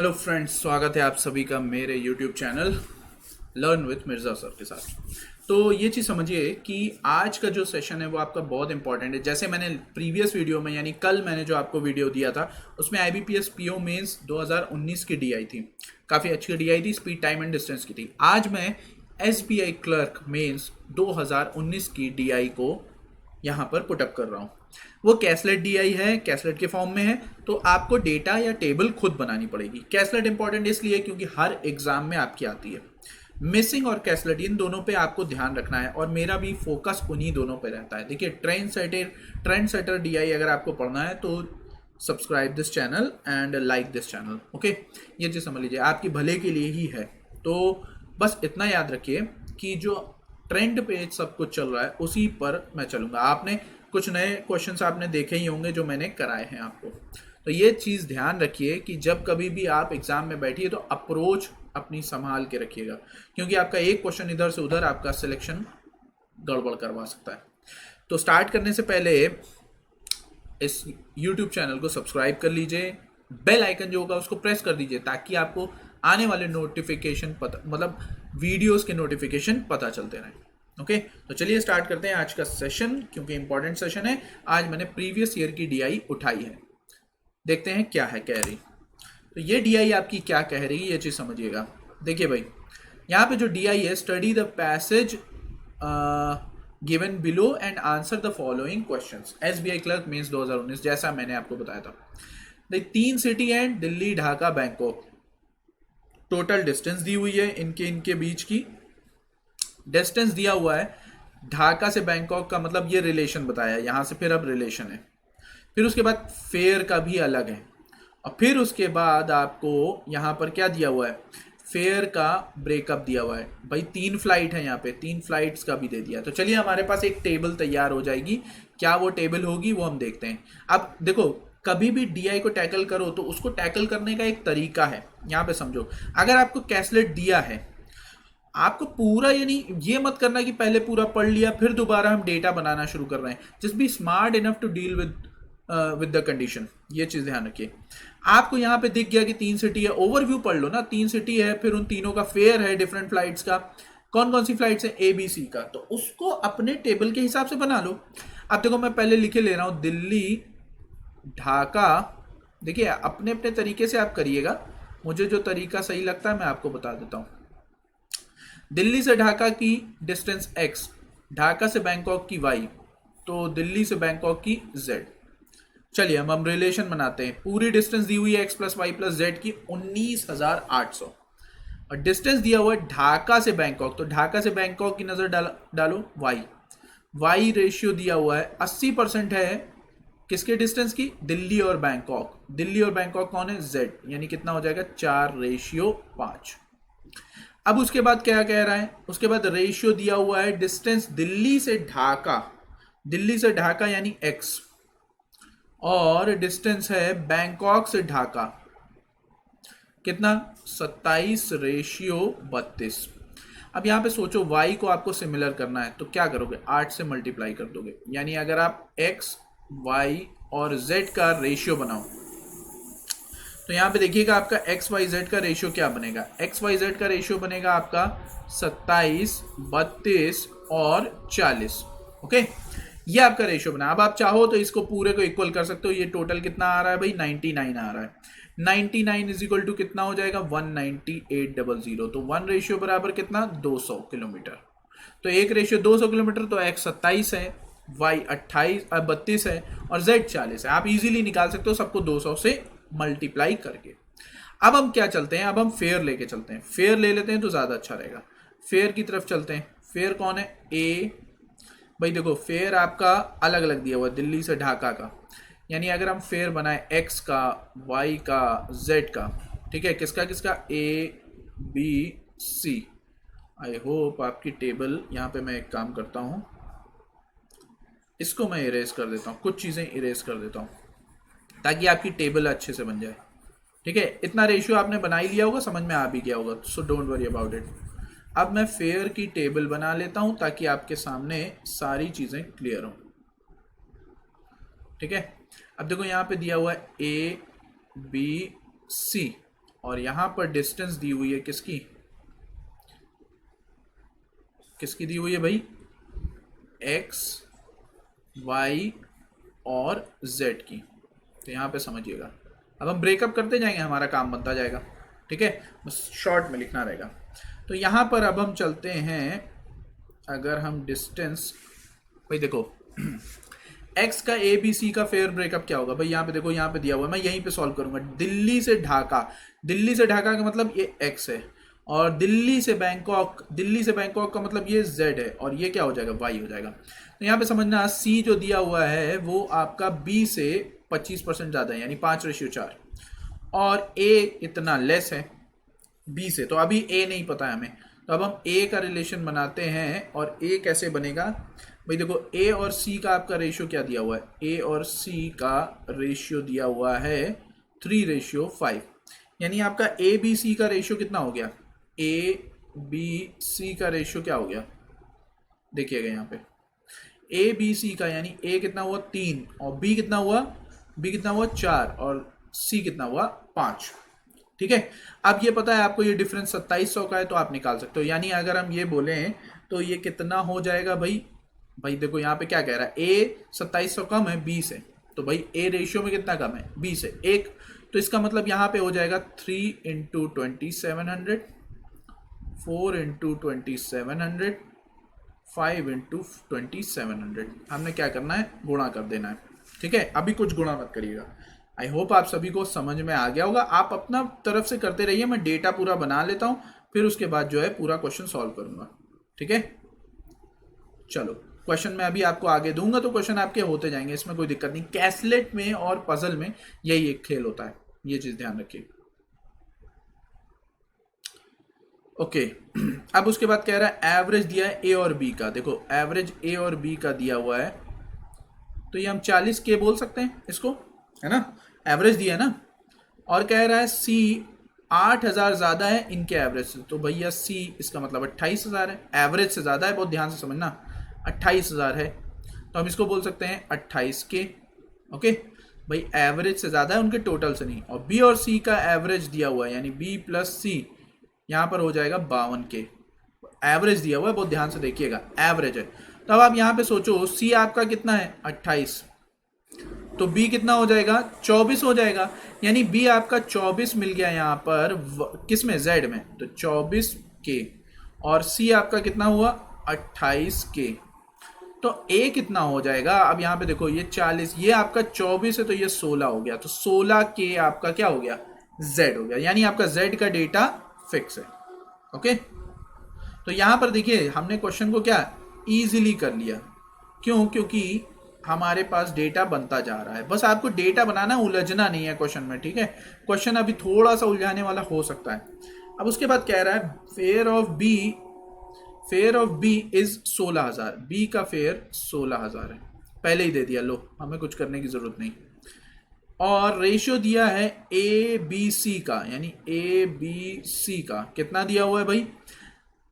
Hello friends, स्वागत है आप सभी का मेरे YouTube channel learn with Mirza sir के साथ। तो ये चीज़ समझिए कि आज का जो सेशन है वो आपका बहुत इंपॉर्टेंट है। जैसे मैंने प्रीवियस वीडियो में यानी कल मैंने जो आपको वीडियो दिया था उसमें IBPS PO मेंस 2019 की DI थी, काफ़ी अच्छी DI थी, स्पीड टाइम एंड डिस्टेंस की थी। आज मैं SBI क्लर्क मेंस 2019 की DI को यहाँ पर पुटअप कर रहा हूँ। वो कैसलेट DI है, कैसलेट के फॉर्म में है, तो आपको डेटा या टेबल खुद बनानी पड़ेगी। कैसलेट इंपॉर्टेंट इसलिए क्योंकि हर एग्जाम में आपकी आती है। मिसिंग और कैसलेट इन दोनों पे आपको ध्यान रखना है और मेरा भी फोकस उन्हीं दोनों पे रहता है। देखिए, ट्रेंड सेटर DI अगर आपको पढ़ना है तो subscribe this channel and like this channel. Okay, ये चीज़ समझ लीजिए, आपकी भले के लिए ही है। तो बस इतना याद रखिए कि जो ट्रेंड पे सब कुछ चल रहा है उसी पर मैं चलूंगा। आपने कुछ नए क्वेश्चंस आपने देखे ही होंगे जो मैंने कराए हैं आपको। तो ये चीज़ ध्यान रखिए कि जब कभी भी आप एग्जाम में बैठिए तो अप्रोच अपनी संभाल के रखिएगा, क्योंकि आपका एक क्वेश्चन इधर से उधर आपका सिलेक्शन गड़बड़ करवा सकता है। तो स्टार्ट करने से पहले इस YouTube चैनल को सब्सक्राइब कर लीजिए, बेल आइकन जो होगा उसको प्रेस कर दीजिए ताकि आपको आने वाले नोटिफिकेशन पता मतलब वीडियोस के नोटिफिकेशन पता चलते रहें। ओके, तो चलिए स्टार्ट करते हैं आज का सेशन, क्योंकि इंपॉर्टेंट सेशन है। आज मैंने प्रीवियस ईयर की DI उठाई है, देखते हैं क्या है कह रही। तो ये DI आपकी क्या कह रही है ये चीज़ समझिएगा। देखिए भाई, यहाँ पे जो DI है, study the passage given below and answer the following questions. SBI clerk mains 2019, जैसा मैंने आपको बताया था। तीन city and Delhi, Dhaka, Bangkok. Total distance दी हुई है इनके इनके बीच की। डिस्टेंस दिया हुआ है ढाका से बैंकॉक का, मतलब ये रिलेशन बताया है यहाँ से, फिर अब रिलेशन है। फिर उसके बाद फेयर का भी अलग है, और फिर उसके बाद आपको यहाँ पर क्या दिया हुआ है, फेयर का ब्रेकअप दिया हुआ है। भाई 3 फ्लाइट है यहाँ पे, 3 फ्लाइट्स का भी दे दिया। तो चलिए हमारे पास एक टेबल तैयार हो जाएगी। क्या वो टेबल होगी वो हम देखते हैं। अब देखो, कभी भी DI को टैकल करो तो उसको टैकल करने का एक तरीका है। यहाँ पे समझो, अगर आपको कैसलेट दिया है, आपको पूरा यानी ये मत करना कि पहले पूरा पढ़ लिया फिर दोबारा हम डेटा बनाना शुरू कर रहे हैं। Just be smart enough to deal with the condition. ये चीज ध्यान रखिए। आपको यहाँ पे दिख गया कि 3 सिटी है, ओवरव्यू पढ़ लो ना। 3 सिटी है, फिर उन तीनों का फेयर है डिफरेंट फ्लाइट्स का। कौन कौन सी फ्लाइट्स है, ABC का, तो उसको अपने टेबल के हिसाब से बना लो। अब देखो, मैं पहले लिखे ले रहा हूं दिल्ली, ढाका। देखिए, अपने अपने तरीके से आप करिएगा, मुझे जो तरीका सही लगता है मैं आपको बता देता हूं। दिल्ली से ढाका की डिस्टेंस x, ढाका से बैंकॉक की y, तो दिल्ली से बैंकॉक की z। चलिए हम रिलेशन बनाते हैं। पूरी डिस्टेंस दी हुई है x plus y plus z की 19,800, और डिस्टेंस दिया हुआ है ढाका से बैंकॉक, तो ढाका से बैंकॉक की नजर डालो y रेशियो दिया हुआ है 80% है किसके डिस्टेंस की, दिल्ली और बैंकॉक। दिल्ली और बैंकॉक कौन है, z, यानी कितना हो जाएगा 4:5। अब उसके बाद क्या कह रहा है, उसके बाद रेशियो दिया हुआ है डिस्टेंस दिल्ली से ढाका, दिल्ली से ढाका यानी x, और डिस्टेंस है बैंकॉक से ढाका, कितना 27:32। अब यहां पे सोचो, y को आपको सिमिलर करना है तो क्या करोगे, 8 से मल्टीप्लाई कर दोगे। यानी अगर आप x, y और z का रेशियो बनाओ तो यहाँ पे देखिएगा आपका एक्स वाई जेड का रेशियो क्या बनेगा। एक्स वाई जेड का रेशियो बनेगा आपका 27, 32 और 40। ओके, ये आपका रेशियो बना। अब आप चाहो तो इसको पूरे को इक्वल कर सकते हो। ये टोटल कितना आ रहा है भाई, 99 आ रहा है। 99 इज इक्वल टू कितना हो जाएगा, 198,000। तो 1 रेशियो बराबर कितना, 200 किलोमीटर। तो एक रेशियो 200 किलोमीटर, तो एक्स 27 है, वाई 32 है और जेड 40 है। आप इजीली निकाल सकते हो सबको 200 से मल्टीप्लाई करके। अब हम क्या चलते हैं, अब हम फेयर लेके चलते हैं। फेयर ले लेते हैं तो ज्यादा अच्छा रहेगा। फेयर की तरफ चलते हैं। फेयर कौन है, ए। भाई देखो, फेयर आपका अलग अलग दिया हुआ है दिल्ली से ढाका का, यानी अगर हम फेयर बनाए एक्स का, वाई का, जेड का, ठीक है, किसका किसका, ABC। आई होप आपकी टेबल, यहाँ पे मैं एक काम करता हूँ, इसको मैं इरेज कर देता हूँ, कुछ चीज़ें इरेज कर देता हूँ ताकि आपकी टेबल अच्छे से बन जाए। ठीक है, इतना रेशियो आपने बना ही लिया होगा, समझ में आ भी गया होगा, so don't worry about it. अब मैं फेयर की टेबल बना लेता हूं ताकि आपके सामने सारी चीज़ें क्लियर हों। ठीक है, अब देखो यहाँ पे दिया हुआ है ABC, और यहां पर डिस्टेंस दी हुई है किसकी, किसकी दी हुई है भाई, एक्स वाई और जेड की। तो यहाँ पे समझिएगा, अब हम ब्रेकअप करते जाएंगे, हमारा काम बनता जाएगा, ठीक है, बस शॉर्ट में लिखना रहेगा। तो यहाँ पर अब हम चलते हैं, अगर हम डिस्टेंस, भाई देखो एक्स का ए बी सी का फेयर ब्रेकअप क्या होगा भाई, यहाँ पे देखो, यहाँ पे दिया हुआ है, मैं यहीं पे सॉल्व करूंगा। दिल्ली से ढाका, दिल्ली से ढाका का मतलब ये एक्स है, और दिल्ली से बैंकॉक, दिल्ली से बैंकॉक का मतलब ये जेड है, और ये क्या हो जाएगा, वाई हो जाएगा। तो यहाँ पे समझना, सी जो दिया हुआ है वो आपका बी से 25% ज़्यादा है, यानी 5:4, और ए इतना लेस है बी से, तो अभी ए नहीं पता है हमें, तो अब हम ए का रिलेशन बनाते हैं। और ए कैसे बनेगा भाई, देखो ए और सी का आपका रेशियो क्या दिया हुआ है, ए और सी का रेशियो दिया हुआ है 3:5, यानी आपका ए बी सी का रेशियो कितना हो गया, ए बी सी का रेशियो क्या हो गया, देखिएगा यहाँ पे ए बी सी का, यानी ए कितना हुआ 3, और बी कितना हुआ, बी कितना हुआ 4, और सी कितना हुआ 5, ठीक है। अब ये पता है आपको, ये डिफरेंस 2700 का है, तो आप निकाल सकते हो। यानी अगर हम ये बोलें तो ये कितना हो जाएगा भाई, भाई देखो यहाँ पे क्या कह रहा है, ए 2700 कम है बी से, तो भाई ए रेशियो में कितना कम है बी से 1, तो इसका मतलब यहाँ पे हो जाएगा 3 × 2700, 4 × 2700, 5 × 2700, हमने क्या करना है, गुणा कर देना है, ठीक है। अभी कुछ गुणा मत करिएगा। आई होप आप सभी को समझ में आ गया होगा, आप अपना तरफ से करते रहिए, मैं डेटा पूरा बना लेता हूँ, फिर उसके बाद जो है पूरा क्वेश्चन सॉल्व करूंगा, ठीक है। चलो क्वेश्चन मैं अभी आपको आगे दूंगा, तो क्वेश्चन आपके होते जाएंगे, इसमें कोई दिक्कत नहीं। कैसलेट में और पजल में यही एक खेल होता है, ये चीज ध्यान रखिए, ओके। अब उसके बाद कह रहा है एवरेज दिया है ए और बी का, देखो एवरेज ए और बी का दिया हुआ है, तो ये हम 40K बोल सकते हैं इसको, है ना, एवरेज दिया है ना। और कह रहा है सी 8000 ज्यादा है इनके एवरेज से, तो भैया सी इसका मतलब 28,000 है, एवरेज से ज्यादा है, बहुत ध्यान से समझना, 28,000 है, तो हम इसको बोल सकते हैं 28K, ओके भाई, एवरेज से ज्यादा है उनके टोटल से नहीं। और बी और सी का एवरेज दिया हुआ है, यानी बी प्लस सी, यहाँ पर हो जाएगा 52K, एवरेज दिया हुआ है, बहुत ध्यान से देखिएगा, एवरेज है। तो अब आप यहाँ पे सोचो, सी आपका कितना है 28, तो बी कितना हो जाएगा 24 हो जाएगा, यानी बी आपका 24 मिल गया यहाँ पर किस में, जेड में, तो 24K, और सी आपका कितना हुआ 28K, तो ए कितना हो जाएगा, अब यहाँ पे देखो ये 40, ये आपका 24 है, तो ये 16 हो गया, तो 16K आपका क्या हो गया, जेड हो गया, यानी आपका जेड का डेटा फिक्स है, ओके। तो यहां पर देखिए हमने क्वेश्चन को क्या इजीली कर लिया, क्यों, क्योंकि हमारे पास डेटा बनता जा रहा है, बस आपको डेटा बनाना, उलझना नहीं है क्वेश्चन में, ठीक है। क्वेश्चन अभी थोड़ा सा उलझाने वाला हो सकता है। अब उसके बाद कह रहा है fare of B is 16,000, B का फेयर 16,000 है, पहले ही दे दिया, लो हमें कुछ करने की जरूरत नहीं। और रेशियो दिया है ए बी सी का, यानी ए बी सी का कितना दिया हुआ है भाई,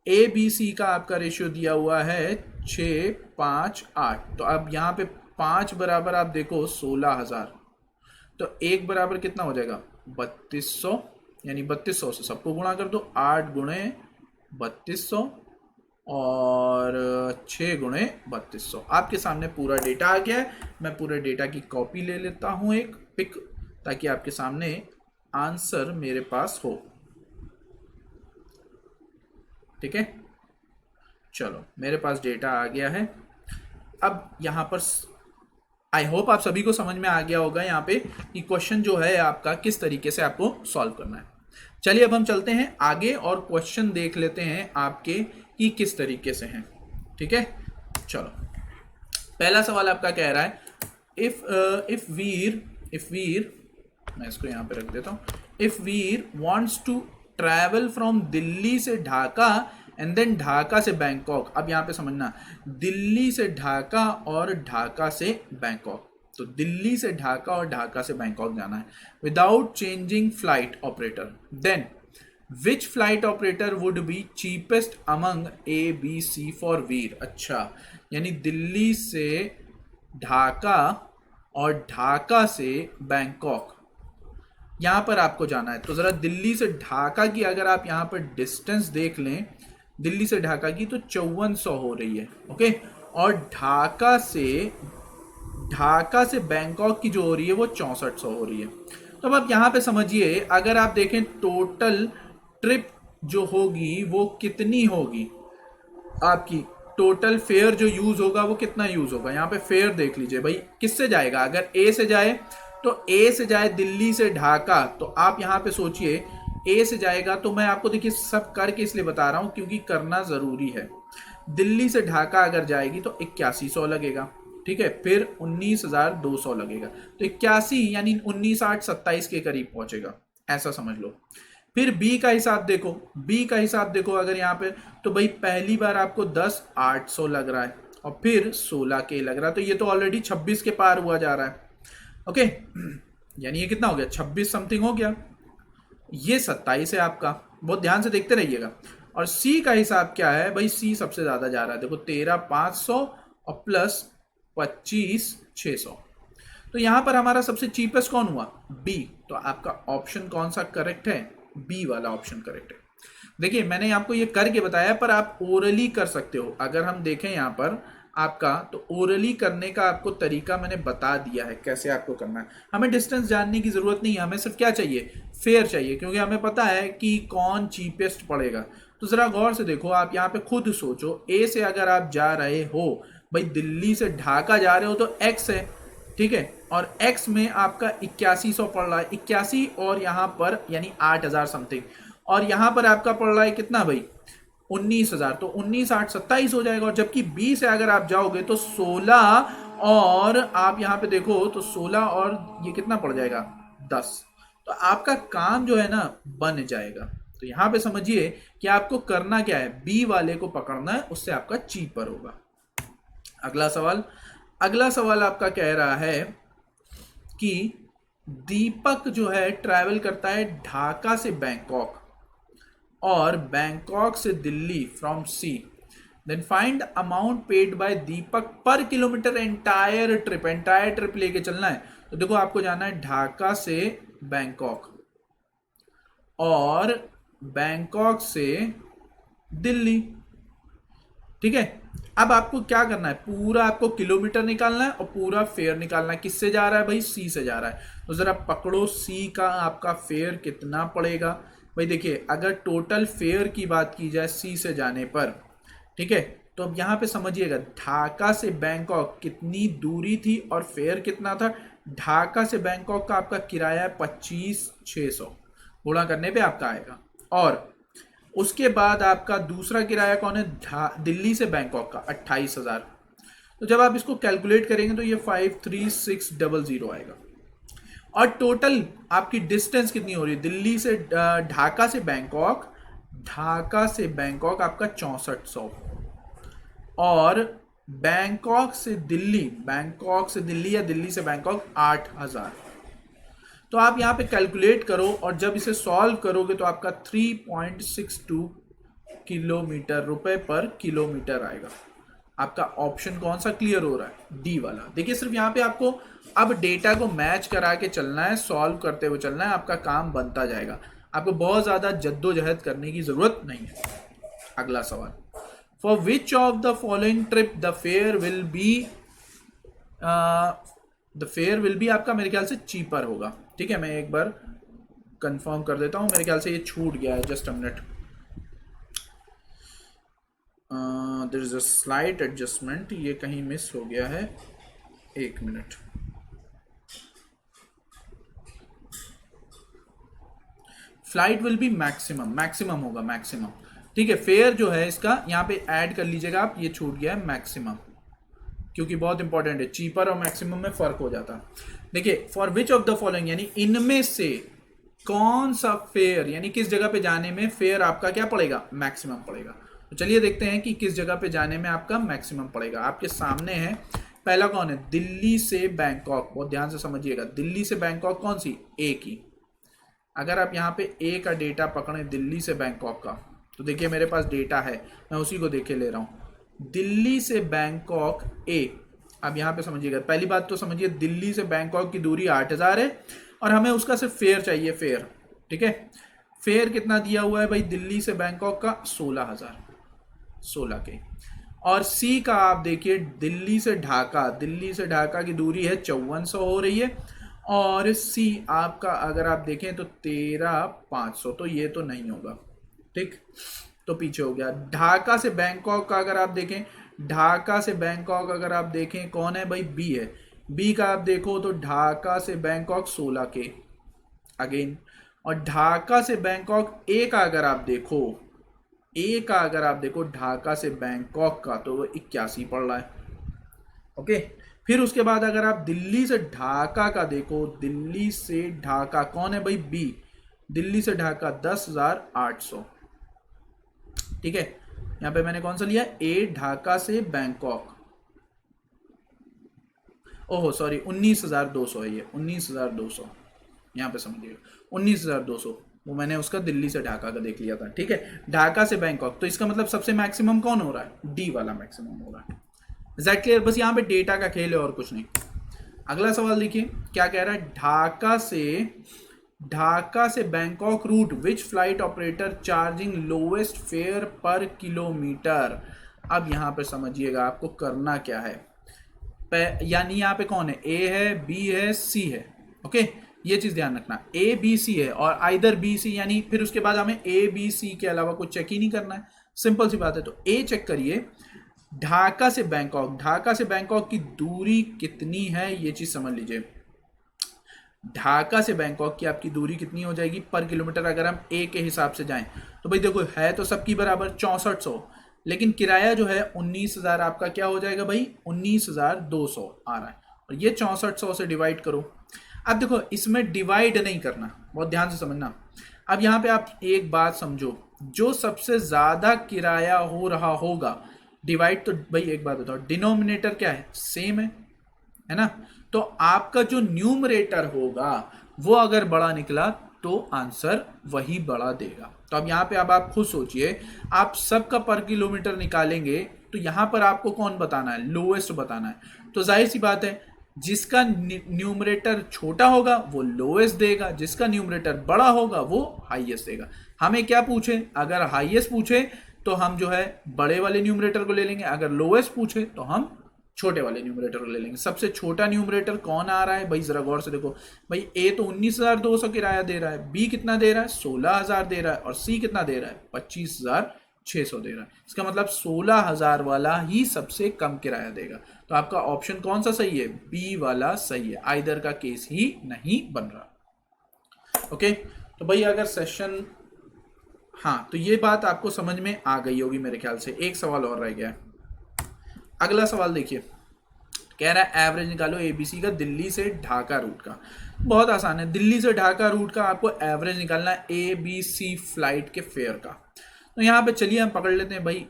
ए बी सी का आपका रेशियो दिया हुआ है 6, 5, 8, तो अब यहाँ पे 5 बराबर आप देखो 16,000, तो 1 बराबर कितना हो जाएगा 3200, यानी 3200 से सबको गुणा कर दो, 8 गुणे 3200 और 6 गुणे 3200, आपके सामने पूरा डेटा आ गया है। मैं पूरे डेटा की कॉपी ले लेता हूं, एक पिक, ताकि आपके सामने आंसर मेरे पास हो, ठीक है। चलो मेरे पास डेटा आ गया है। अब यहां पर आई होप आप सभी को समझ में आ गया होगा यहाँ पे कि क्वेश्चन जो है आपका किस तरीके से आपको सॉल्व करना है। चलिए अब हम चलते हैं आगे और क्वेश्चन देख लेते हैं आपके कि किस तरीके से हैं, ठीक है। चलो पहला सवाल आपका कह रहा है इफ वीर मैं इसको यहाँ पे रख देता हूँ, if Veer wants to travel from Delhi से ढाका एंड देन ढाका से बैंकॉक। अब यहाँ पे समझना, दिल्ली से ढाका और ढाका से बैंकॉक, तो दिल्ली से ढाका और ढाका से बैंकॉक जाना है without changing flight operator, then which flight operator would be cheapest among A B C for वीर। अच्छा, यानी दिल्ली से ढाका और ढाका से बैंकॉक, यहाँ पर आपको जाना है। तो ज़रा दिल्ली से ढाका की अगर आप यहाँ पर डिस्टेंस देख लें, दिल्ली से ढाका की, तो 5400 हो रही है। ओके, और ढाका से बैंकॉक की जो हो रही है वो 6400 हो रही है। तो अब आप यहाँ पे समझिए, अगर आप देखें टोटल ट्रिप जो होगी वो कितनी होगी, आपकी टोटल फेयर जो यूज होगा वो कितना यूज होगा। यहाँ पे फेयर देख लीजिए भाई, किससे जाएगा। अगर ए से जाए तो ए से जाए दिल्ली से ढाका, तो आप यहाँ पे सोचिए ए से जाएगा, तो मैं आपको देखिए सब करके इसलिए बता रहा हूँ क्योंकि करना जरूरी है। दिल्ली से ढाका अगर जाएगी तो 8100 लगेगा, ठीक है, फिर 19200 लगेगा, तो 81 यानी 19,827 के करीब पहुंचेगा, ऐसा समझ लो। फिर बी का हिसाब देखो, बी का हिसाब देखो अगर यहाँ पे, तो भाई पहली बार आपको 10,800 लग रहा है और फिर 16 के लग रहा है, तो ये तो ऑलरेडी 26 के पार हुआ जा रहा है। ओके, यानी ये कितना हो गया, 26 समथिंग हो गया, ये 27 है आपका, बहुत ध्यान से देखते रहिएगा। और सी का हिसाब क्या है भाई, सी सबसे ज्यादा जा रहा है, देखो 13,500 और प्लस 25,600। तो यहां पर हमारा सबसे चीपेस्ट कौन हुआ, बी। तो आपका ऑप्शन कौन सा करेक्ट है, बी वाला ऑप्शन करेक्ट है। देखिए मैंने आपको ये करके बताया, पर आप ओरली कर सकते हो। अगर हम देखें यहाँ पर आपका, तो ओरली करने का आपको तरीका मैंने बता दिया है कैसे आपको करना है। हमें डिस्टेंस जानने की जरूरत नहीं है, हमें सिर्फ क्या चाहिए, फेयर चाहिए, क्योंकि हमें पता है कि कौन चीपेस्ट पड़ेगा। तो जरा गौर से देखो, आप यहाँ पे खुद सोचो, ए से अगर आप जा रहे हो भाई, दिल्ली से ढाका जा रहे हो तो एक्स है, ठीक है, और एक्स में आपका 8100 पड़ रहा है, 81 और यहाँ पर यानी 8000 समथिंग, और यहाँ पर आपका पड़ रहा है कितना भाई, 19,000, तो 19,827 हो जाएगा। और जबकि बी से अगर आप जाओगे तो 16, और आप यहाँ पे देखो तो 16 और ये कितना पड़ जाएगा, 10। तो आपका काम जो है ना बन जाएगा। तो यहाँ पे समझिए कि आपको करना क्या है, बी वाले को पकड़ना है, उससे आपका चीपर होगा। अगला सवाल, अगला सवाल आपका कह रहा है कि दीपक जो है ट्रैवल करता है ढाका से बैंकॉक और बैंकॉक से Delhi from C, then find amount paid by Deepak per kilometre entire trip लेके चलना है। तो देखो आपको जाना है ढाका से बैंकॉक और बैंकॉक से दिल्ली, ठीक है। अब आपको क्या करना है, पूरा आपको किलोमीटर निकालना है और पूरा फेयर निकालना है। किससे जा रहा है भाई, सी से जा रहा है। तो जरा पकड़ो सी का आपका फेयर कितना पड़ेगा भाई। देखिए अगर टोटल फेयर की बात की जाए सी से जाने पर, ठीक है, तो अब यहाँ पे समझिएगा ढाका से बैंकॉक कितनी दूरी थी और फेयर कितना था। ढाका से बैंकॉक का आपका किराया है 25,600, गुणा करने पे आपका आएगा। और उसके बाद आपका दूसरा किराया कौन है, दिल्ली से बैंकॉक का 28,000। तो जब आप इसको कैलकुलेट करेंगे तो ये 53600 आएगा। और टोटल आपकी डिस्टेंस कितनी हो रही है, दिल्ली से ढाका से बैंकॉक, ढाका से बैंकॉक आपका 6400, और बैंकॉक से दिल्ली या दिल्ली से बैंकॉक 8,000। तो आप यहाँ पे कैलकुलेट करो और जब इसे सॉल्व करोगे तो आपका 3.62 किलोमीटर, रुपए पर किलोमीटर आएगा। आपका ऑप्शन कौन सा क्लियर हो रहा है, डी वाला। देखिए सिर्फ यहाँ पे आपको अब डेटा को मैच करा के चलना है, सॉल्व करते हुए चलना है, आपका काम बनता जाएगा। आपको बहुत ज्यादा जद्दोजहद करने की जरूरत नहीं है। अगला सवाल, for which of the following trip the fair will be आपका मेरे ख्याल से चीपर होगा। ठीक है, मैं एक बार कंफर्म कर देता हूं, मेरे ख्याल से ये छूट गया है, just a minute, there is a slight adjustment, ये कहीं मिस हो गया है, एक मिनट। फ्लाइट विल बी मैक्सिमम होगा, मैक्सिमम। ठीक है, फेयर जो है इसका यहाँ पे ऐड कर लीजिएगा आप, ये छूट गया है मैक्सिमम, क्योंकि बहुत इंपॉर्टेंट है, चीपर और मैक्सिमम में फर्क हो जाता है। देखिए for which of the following, यानी इनमें से कौन सा फेयर, यानी किस जगह पे जाने में फेयर आपका क्या पड़ेगा, मैक्सिमम पड़ेगा। तो चलिए देखते हैं कि किस जगह पे जाने में आपका मैक्सिमम पड़ेगा। आपके सामने है, पहला कौन है, दिल्ली से बैंकॉक, बहुत ध्यान से समझिएगा, दिल्ली से बैंकॉक कौन सी, ए की। अगर आप यहाँ पे ए का डेटा पकड़ें दिल्ली से बैंकॉक का, तो देखिए मेरे पास डेटा है, मैं उसी को देखे ले रहा हूँ। दिल्ली से बैंकॉक ए, अब यहाँ पे समझिएगा, पहली बात तो समझिए दिल्ली से बैंकॉक की दूरी 8,000 है और हमें उसका सिर्फ फेयर चाहिए, फेयर, ठीक है। फेयर कितना दिया हुआ है भाई दिल्ली से बैंकॉक का 16,000, 16 के। और सी का आप देखिए दिल्ली से ढाका, दिल्ली से ढाका की दूरी है 5400 हो रही है, और सी आपका अगर आप देखें तो 13,500, तो ये तो नहीं होगा, ठीक, तो पीछे हो गया। ढाका से बैंकॉक का अगर आप देखें, ढाका से बैंकॉक अगर आप देखें कौन है भाई, बी है। बी का आप देखो तो ढाका से बैंकॉक 16 के अगेन, और ढाका से बैंकॉक ए का अगर आप देखो, ए का अगर आप देखो ढाका से बैंकॉक का तो वो 81 पड़ रहा है, ओके। फिर उसके बाद अगर आप दिल्ली से ढाका का देखो, दिल्ली से ढाका कौन है भाई, बी, दिल्ली से ढाका 10,800, ठीक है। यहां पे मैंने कौन सा लिया, ए ढाका से बैंकॉक, ओहो सॉरी 19,200 है ये, 19,200, यहाँ पे समझिएगा 19,200, वो मैंने उसका दिल्ली से ढाका का देख लिया था, ठीक है। ढाका से बैंकॉक, तो इसका मतलब सबसे मैक्सिमम कौन हो रहा है, डी वाला मैक्सिमम हो रहा है। Is clear? बस यहाँ पे डेटा का खेल है और कुछ नहीं। अगला सवाल देखिए क्या कह रहा है, ढाका से Bangkok route which flight operator charging lowest fare per kilometre. अब यहाँ पे समझिएगा आपको करना क्या है, यानी यहाँ पे कौन है, ए है, बी है, सी है, ओके। ये चीज ध्यान रखना, ए बी सी है और आइदर बी सी, यानी फिर उसके बाद हमें ए बी सी के अलावा कुछ चेक ही नहीं करना है, सिंपल सी बात है। तो ए चेक करिए, ढाका से बैंकॉक, ढाका से बैंकॉक की दूरी कितनी है ये चीज समझ लीजिए। ढाका से बैंकॉक की आपकी दूरी कितनी हो जाएगी पर किलोमीटर, अगर हम ए के हिसाब से जाएं तो भाई देखो है तो सबकी बराबर 6400, लेकिन किराया जो है 19,000 आपका क्या हो जाएगा भाई, 19,200 आ रहा है, और ये 6400 से डिवाइड करो। अब देखो इसमें डिवाइड नहीं करना, बहुत ध्यान से समझना। अब यहाँ पे आप एक बात समझो, जो सबसे ज्यादा किराया हो रहा होगा, डिवाइड तो भाई एक बात बताओ, डिनोमिनेटर क्या है, सेम है ना, तो आपका जो न्यूमरेटर होगा वो अगर बड़ा निकला तो आंसर वही बड़ा देगा। तो अब यहाँ पे अब आप खुद सोचिए, आप सबका पर किलोमीटर निकालेंगे तो यहाँ पर आपको कौन बताना है, लोएस्ट बताना है। तो जाहिर सी बात है जिसका न्यूमरेटर छोटा होगा वो लोएस्ट देगा, जिसका न्यूमरेटर बड़ा होगा वो हाईएस्ट देगा। हमें क्या पूछे, अगर हाईएस्ट पूछे तो हम जो है बड़े वाले न्यूमरेटर को ले लेंगे, अगर लोएस्ट पूछे तो हम छोटे वाले न्यूमरेटर को ले लेंगे। सबसे छोटा न्यूमरेटर कौन आ रहा है भाई, जरा गौर से देखो भाई, ए तो 19,200 किराया दे रहा है, बी कितना दे रहा है 16,000 दे रहा है, और सी कितना दे रहा है 25,600 दे रहा है। इसका मतलब 16,000 वाला ही सबसे कम किराया देगा। तो आपका ऑप्शन कौन सा सही है, बी वाला सही है, आइदर का केस ही नहीं बन रहा, ओके। तो भाई अगर सेशन, हाँ तो ये बात आपको समझ में आ गई होगी मेरे ख्याल से। एक सवाल और रह गया है, अगला सवाल देखिए, कह रहा है एवरेज निकालो एबीसी का दिल्ली से ढाका रूट का। बहुत आसान है, दिल्ली से ढाका रूट का आपको एवरेज निकालना है ए बी सी फ्लाइट के फेयर का। तो यहाँ पे चलिए हम पकड़ लेते हैं भाई,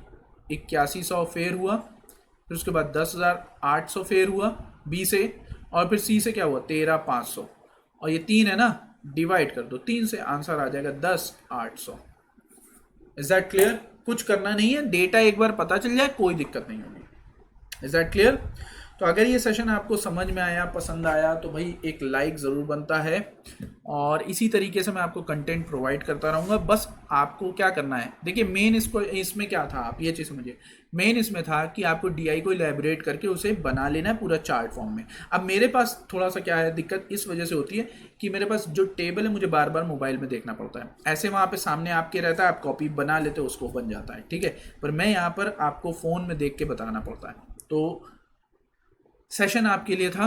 8100 फेयर हुआ, फिर उसके बाद 10,800 फेयर हुआ बी से, और फिर सी से क्या हुआ 13,500, और ये 3 है ना, डिवाइड कर दो 3 से, आंसर आ जाएगा 10,800। Is that clear? कुछ करना नहीं है, डेटा एक बार पता चल जाए कोई दिक्कत नहीं होगी। Is that clear? तो अगर ये सेशन आपको समझ में आया, पसंद आया, तो भाई एक लाइक ज़रूर बनता है, और इसी तरीके से मैं आपको कंटेंट प्रोवाइड करता रहूँगा। बस आपको क्या करना है, देखिए मेन इसमें क्या था, आप ये चीज़ समझिए, मेन इसमें था कि आपको डीआई को इलेबोरेट करके उसे बना लेना है पूरा चार्ट फॉर्म में। अब मेरे पास थोड़ा सा क्या है दिक्कत, इस वजह से होती है कि मेरे पास जो टेबल है मुझे बार बार मोबाइल में देखना पड़ता है, ऐसे वहाँ पे सामने आपके रहता है, आप कॉपी बना लेते हो, उसको बन जाता है, ठीक है, पर मैं यहाँ पर आपको फ़ोन में देख के बताना पड़ता है। तो सेशन आपके लिए था,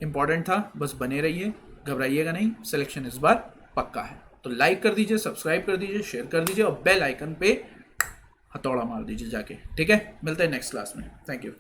इम्पॉर्टेंट था, बस बने रहिए, घबराइएगा नहीं, सिलेक्शन इस बार पक्का है। तो लाइक कर दीजिए, सब्सक्राइब कर दीजिए, शेयर कर दीजिए, और बेल आइकन पे हथौड़ा मार दीजिए जाके, ठीक है। मिलते हैं नेक्स्ट क्लास में, थैंक यू।